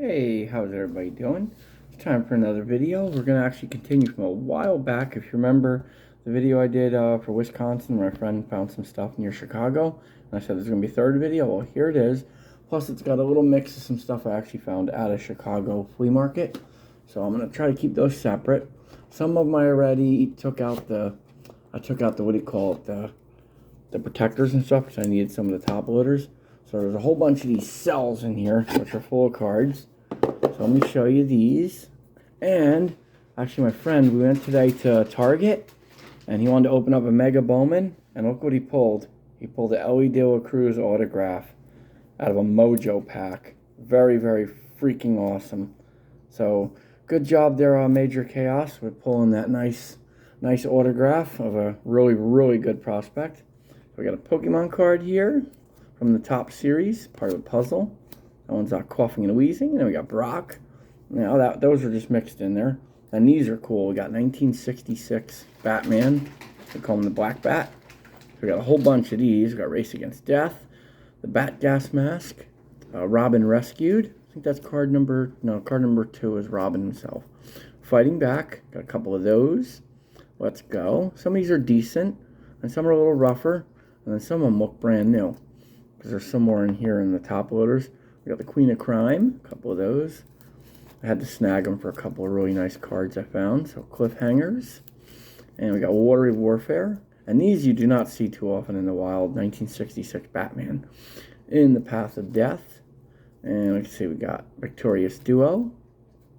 Hey, how's everybody doing? It's time for another video. We're going to actually continue from a while back. If you remember the video I did for Wisconsin, where my friend found some stuff near Chicago, and I said there's going to be a third video. Well, here it is. Plus, it's got a little mix of some stuff I actually found at a Chicago flea market. So I'm going to try to keep those separate. Some of them I already took out the, what do you call it, the protectors and stuff, because I needed some of the top loaders. So there's a whole bunch of these cells in here, which are full of cards. So let me show you these. And actually, my friend, we went today to Target, and he wanted to open up a Mega Bowman, and look what he pulled. He pulled a Ellie De La Cruz autograph out of a Mojo pack. Very, very freaking awesome. So good job there, Major Chaos, with pulling that nice autograph of a really, really good prospect. So we got a Pokemon card here from the top series, part of the puzzle. That one's coughing and wheezing. And then we got Brock. Now those are just mixed in there. And these are cool. We got 1966 Batman. They call him the Black Bat. So we got a whole bunch of these. We got Race Against Death, the Bat Gas Mask, Robin Rescued. I think that's card number 2 is Robin himself. Fighting Back. Got a couple of those. Let's go. Some of these are decent, and some are a little rougher, and then some of them look brand new, because there's some more in here in the top loaders. We got the Queen of Crime, a couple of those. I had to snag them for a couple of really nice cards I found. So Cliffhangers. And we got Watery Warfare. And these you do not see too often in the wild. 1966 Batman. In the Path of Death. And we can see we got Victorious Duo.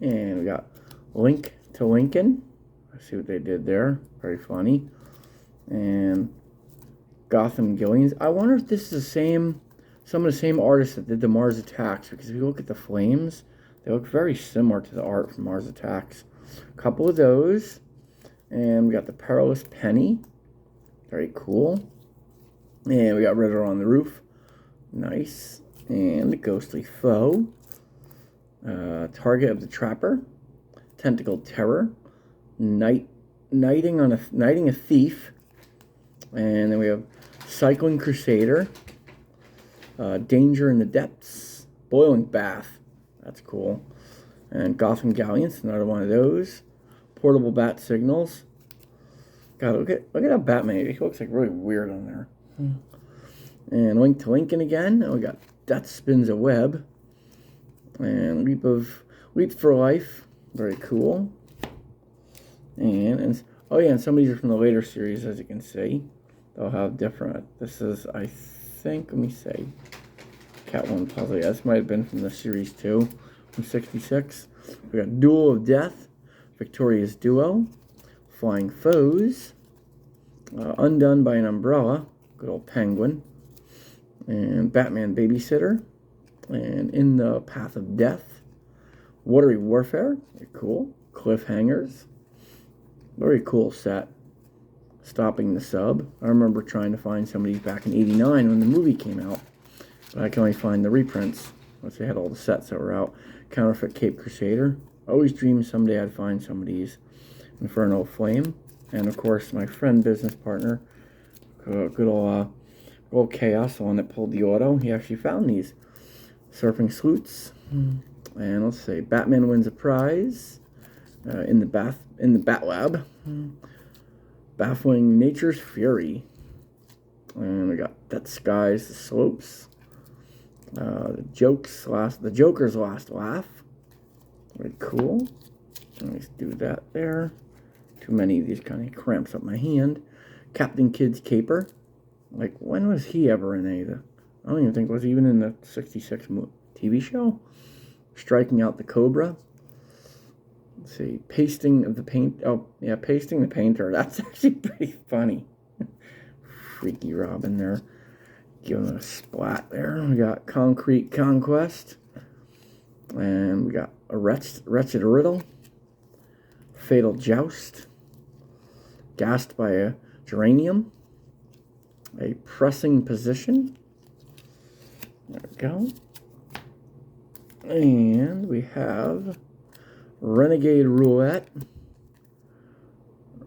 And we got Link to Lincoln. I see what they did there. Very funny. And Gotham Gillians. I wonder if this is some of the same artists that did the Mars Attacks, because if you look at the flames, they look very similar to the art from Mars Attacks. A couple of those. And we got the Perilous Penny. Very cool. And we got Riddler on the Roof. Nice. And the Ghostly Foe. Target of the Trapper. Tentacled Terror. Knighting a Thief. And then we have Cycling Crusader. Danger in the Depths. Boiling Bath. That's cool. And Gotham Galleons, another one of those. Portable Bat Signals. God, look at how Batman, he looks like really weird on there. And Link to Lincoln again. And we got Death Spins a Web. And Leap for Life. Very cool. And oh yeah, and some of these are from the later series, as you can see. They'll have different. This is, I think, let me say, Catwoman puzzle. Yeah, this might have been from the series 2, from 66. We got Duel of Death, Victorious Duo, Flying Foes, Undone by an Umbrella, good old Penguin, and Batman Babysitter, and In the Path of Death, Watery Warfare, very cool, Cliffhangers, very cool set. Stopping the Sub. I remember trying to find some of these back in '89 when the movie came out, but I can only find the reprints once they had all the sets that were out. Counterfeit Cape Crusader. Always dreamed someday I'd find some of these. Inferno Flame. And of course my friend, business partner, good old Chaos, the one that pulled the auto. He actually found these. Surfing Sleuths. And let's see, Batman Wins a Prize. In the Bat Lab. Baffling Nature's Fury. And we got That Skies the Slopes. The Joker's Last Laugh. Very cool. Let's do that there. Too many of these kind of cramps up my hand. Captain Kidd's Caper. Like, when was he ever in anything? I don't even think, was he even in the 66 TV show? Striking Out the Cobra. Let's see, Pasting the Paint. Oh, yeah, Pasting the Painter. That's actually pretty funny. Freaky Robin there. Giving it a splat there. We got Concrete Conquest. And we got a Wretched Riddle. Fatal Joust. Gassed by a Geranium. A Pressing Position. There we go. And we have Renegade Roulette.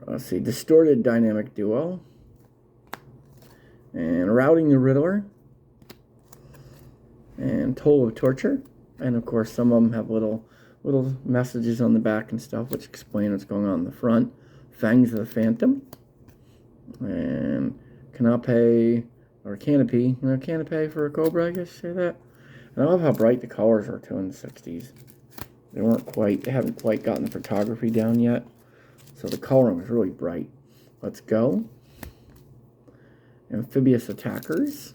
Let's see, Distorted Dynamic Duo. And Routing the Riddler. And Toll of Torture. And of course, some of them have little messages on the back and stuff, which explain what's going on in the front. Fangs of the Phantom. And Canopy, or Canopy. You know, Canopy for a Cobra, I guess you say that. And I love how bright the colors are, too, in the 60s. They haven't quite gotten the photography down yet. So the coloring was really bright. Let's go. Amphibious Attackers.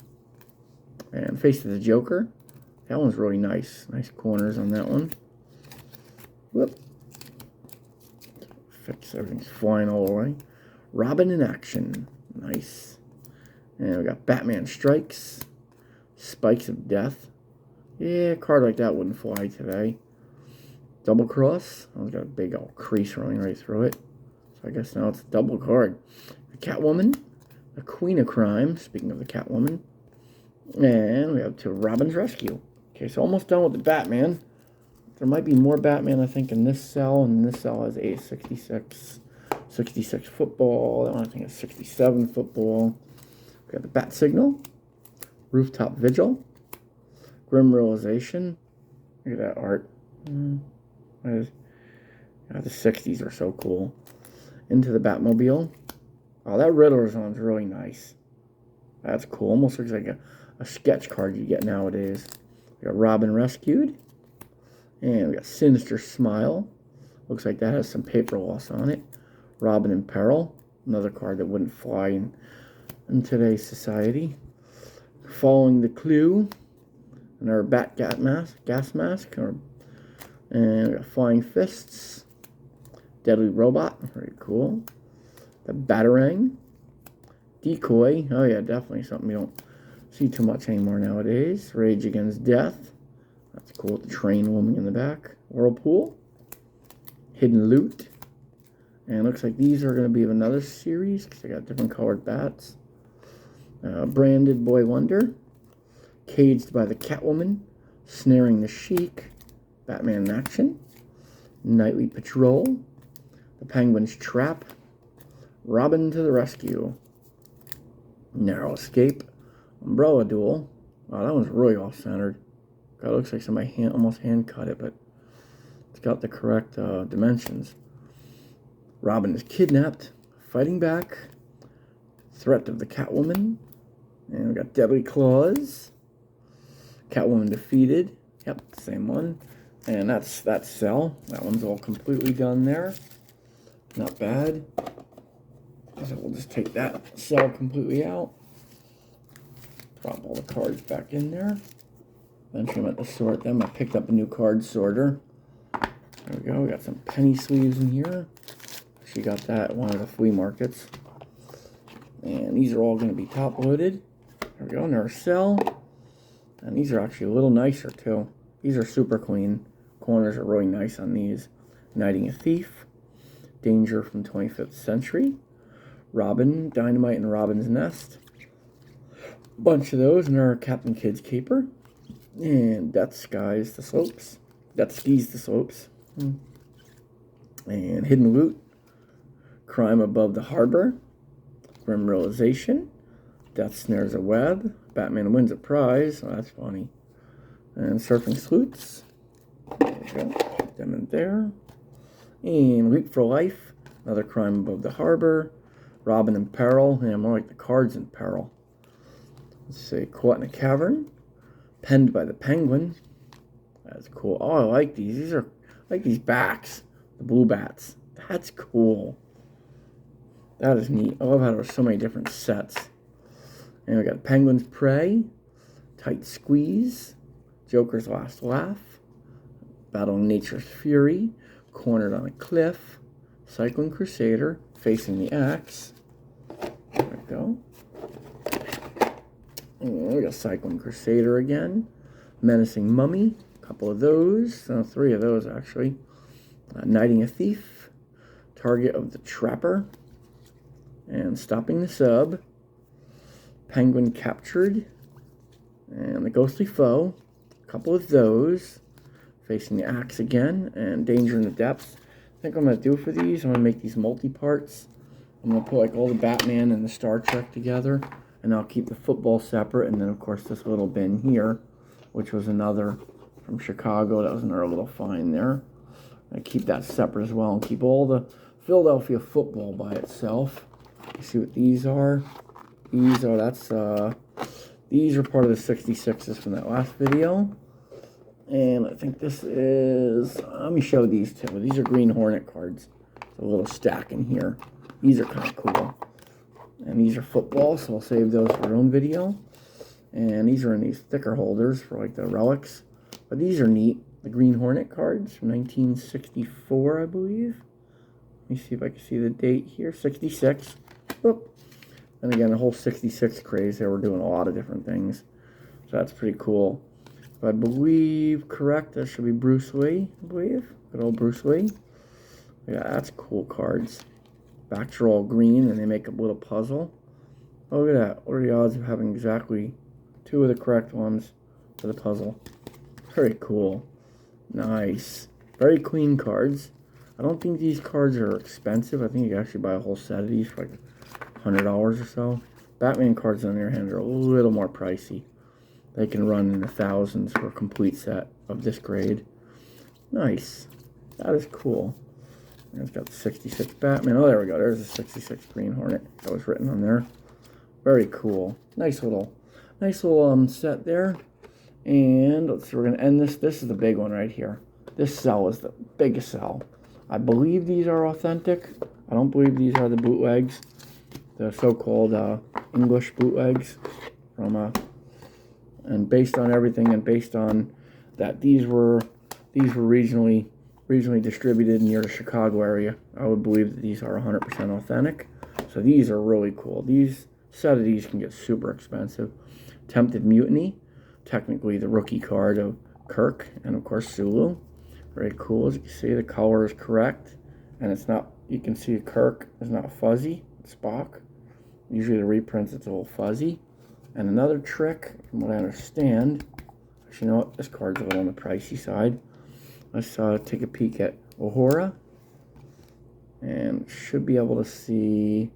And Face of the Joker. That one's really nice. Nice corners on that one. Whoop. Fix, everything's flying all the way. Robin in Action. Nice. And we got Batman Strikes. Spikes of Death. Yeah, a card like that wouldn't fly today. Double Cross. Oh, it's got a big old crease running right through it. So I guess now it's a double card. The Catwoman. The Queen of Crime. Speaking of the Catwoman. And we have to Robin's Rescue. Okay, so almost done with the Batman. There might be more Batman, I think, in this cell. And this cell has a 66 football. That one, I think, is 67 football. We got the Bat Signal. Rooftop Vigil. Grim Realization. Look at that art. The 60s are so cool. Into the Batmobile. Oh, that Riddler's one's really nice. That's cool. Almost looks like a sketch card you get nowadays. We got Robin Rescued. And we got Sinister Smile. Looks like that has some paper loss on it. Robin in Peril. Another card that wouldn't fly in today's society. Following the Clue. And our Bat gas mask. And we got Flying Fists. Deadly Robot. Very cool. The Batarang. Decoy. Oh yeah, definitely something you don't see too much anymore nowadays. Rage Against Death. That's cool with the train looming in the back. Whirlpool. Hidden Loot. And it looks like these are going to be of another series because they got different colored bats. Branded Boy Wonder. Caged by the Catwoman. Snaring the Sheik. Batman in Action. Nightly Patrol. The Penguin's Trap. Robin to the Rescue. Narrow Escape. Umbrella Duel. Wow, that one's really off-centered. God, it looks like somebody almost hand-cut it, but it's got the correct dimensions. Robin is kidnapped. Fighting back. Threat of the Catwoman. And we got Deadly Claws. Catwoman defeated. Yep, same one. And that's cell. That one's all completely done there. Not bad. So we'll just take that cell completely out. Drop all the cards back in there. Eventually I'm going to sort them. I picked up a new card sorter. There we go. We got some penny sleeves in here. She got that at one of the flea markets. And these are all going to be top loaded. There we go. And our cell. And these are actually a little nicer too. These are super clean. Corners are really nice on these. Knighting a Thief. Danger from 25th Century. Robin, Dynamite, and Robin's Nest. Bunch of those, and our Captain Kidd's Caper. And Death Skis the Slopes. And Hidden Loot. Crime Above the Harbor. Grim Realization. Death Snares a Web. Batman Wins a Prize. Oh, that's funny. And Surfing Sleuths. There we go. Put them in there. And Leap for Life. Another Crime Above the Harbor. Robin in Peril. Yeah, more like the cards in Peril. Let's see. Caught in a Cavern. Penned by the Penguin. That's cool. Oh, I like these. These are I like these backs. The blue bats. That's cool. That is neat. I love how there's so many different sets. And we got Penguin's Prey. Tight Squeeze. Joker's Last Laugh. Battling Nature's Fury. Cornered on a Cliff. Cycling Crusader. Facing the Axe. There we go. And we got Cycling Crusader again. Menacing Mummy. A couple of those. 3 of those, actually. Knighting a Thief. Target of the Trapper. And Stopping the Sub. Penguin Captured. And the Ghostly Foe. A couple of those. Facing the Axe again. And Danger in the Depths. I think I'm going to do for these, I'm going to make these multi-parts. I'm going to put like all the Batman and the Star Trek together. And I'll keep the football separate. And then, of course, this little bin here, which was another from Chicago. That was another little find there. I keep that separate as well and keep all the Philadelphia football by itself. You see what these are? These are these are part of the 66s from that last video. And I think this is, let me show these two. These are Green Hornet cards. There's a little stack in here. These are kind of cool. And these are football, so I'll save those for our own video. And these are in these thicker holders for like the relics. But these are neat. The Green Hornet cards from 1964, I believe. Let me see if I can see the date here. 66. Whoop. And again, the whole 66 craze there. We're doing a lot of different things. So that's pretty cool. If I believe correct, that should be Bruce Lee, I believe. Good old Bruce Lee. Yeah, that's cool cards. Backs are all green and they make a little puzzle. Oh, look at that. What are the odds of having exactly two of the correct ones for the puzzle? Very cool. Nice. Very clean cards. I don't think these cards are expensive. I think you can actually buy a whole set of these for like $100 or so. Batman cards on the other hand are a little more pricey. They can run in the thousands for a complete set of this grade. Nice. That is cool. And it's got the 66 Batman. Oh, there we go. There's a 66 Green Hornet. That was written on there. Very cool. Nice little set there. And let's see, we're going to end this. This is the big one right here. This cell is the biggest cell. I believe these are authentic. I don't believe these are the bootlegs. The so-called English bootlegs from and based on everything and based on that these were regionally distributed near the Chicago area, I would believe that these are 100% authentic. So these are really cool. These set of these can get super expensive. Attempted Mutiny, technically the rookie card of Kirk, and of course Sulu. Very cool. As you can see, the color is correct, and it's not. You can see Kirk is not fuzzy. It's Spock. Usually the reprints it's a little fuzzy. And another trick, from what I understand, actually, you know what? This card's a little on the pricey side. Let's take a peek at Uhura. And should be able to see.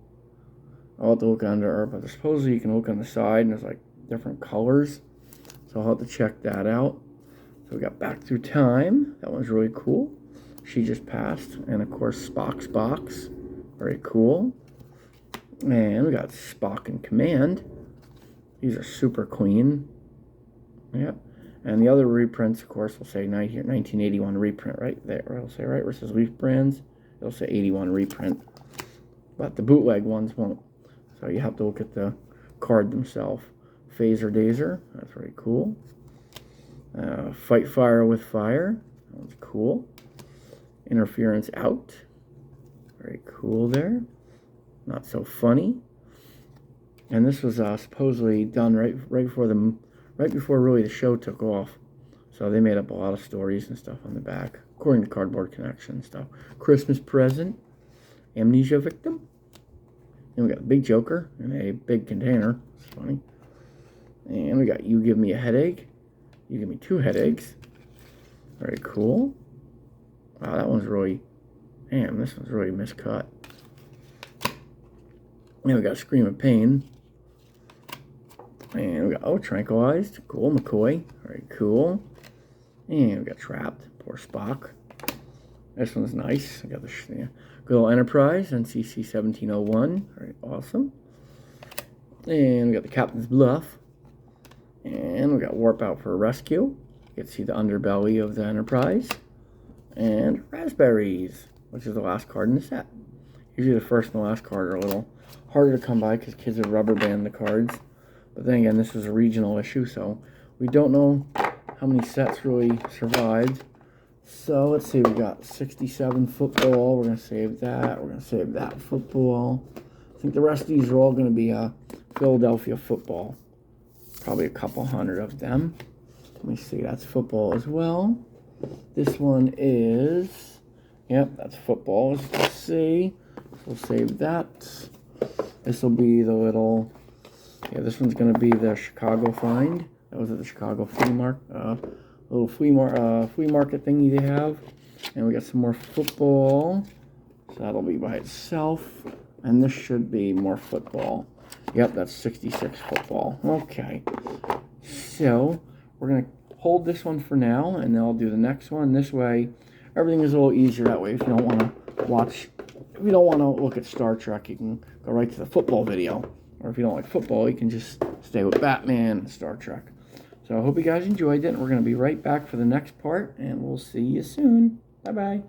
I'll have to look under her, but supposedly you can look on the side and there's like different colors. So I'll have to check that out. So we got Back Through Time. That one's really cool. She just passed. And of course, Spock's Box. Very cool. And we got Spock in Command. These are super clean. Yep. And the other reprints, of course, will say 1981 reprint right there. It'll say right versus Leaf Brands. It'll say 81 reprint. But the bootleg ones won't. So you have to look at the card themselves. Phaser Dazer. That's very cool. Fight Fire with Fire. That one's cool. Interference Out. Very cool there. Not so funny. And this was supposedly done right before really the show took off. So they made up a lot of stories and stuff on the back, according to Cardboard Connection and stuff. Christmas Present, Amnesia Victim. And we got Big Joker in a big container. It's funny. And we got You Give Me a Headache. You Give Me Two Headaches. Very cool. Wow, that one's really, damn, this one's really miscut. And we got Scream of Pain. And we got, Tranquilized. Cool, McCoy. Very cool. And we got Trapped. Poor Spock. This one's nice. We got the good old Enterprise, NCC 1701. Very awesome. And we got the Captain's Bluff. And we got Warp Out for a Rescue. You can see the underbelly of the Enterprise. And Raspberries, which is the last card in the set. Usually the first and the last card are a little harder to come by because kids have rubber band the cards. But then again, this is a regional issue, so we don't know how many sets really survived. So let's see, we got 67 football. We're going to save that. We're going to save that football. I think the rest of these are all going to be Philadelphia football. Probably a couple hundred of them. Let me see, that's football as well. This one is, yep, that's football, as you can see. We'll save that. This will be the little, yeah, this one's going to be the Chicago find. That was at the Chicago flea market, little flea market thingy they have. And we got some more football. So that'll be by itself. And this should be more football. Yep, that's 66 football. Okay. So we're going to hold this one for now, and then I'll do the next one. This way, everything is a little easier that way. If you don't want to watch, if you don't want to look at Star Trek, you can go right to the football video. Or if you don't like football, you can just stay with Batman and Star Trek. So I hope you guys enjoyed it. We're going to be right back for the next part, and we'll see you soon. Bye-bye.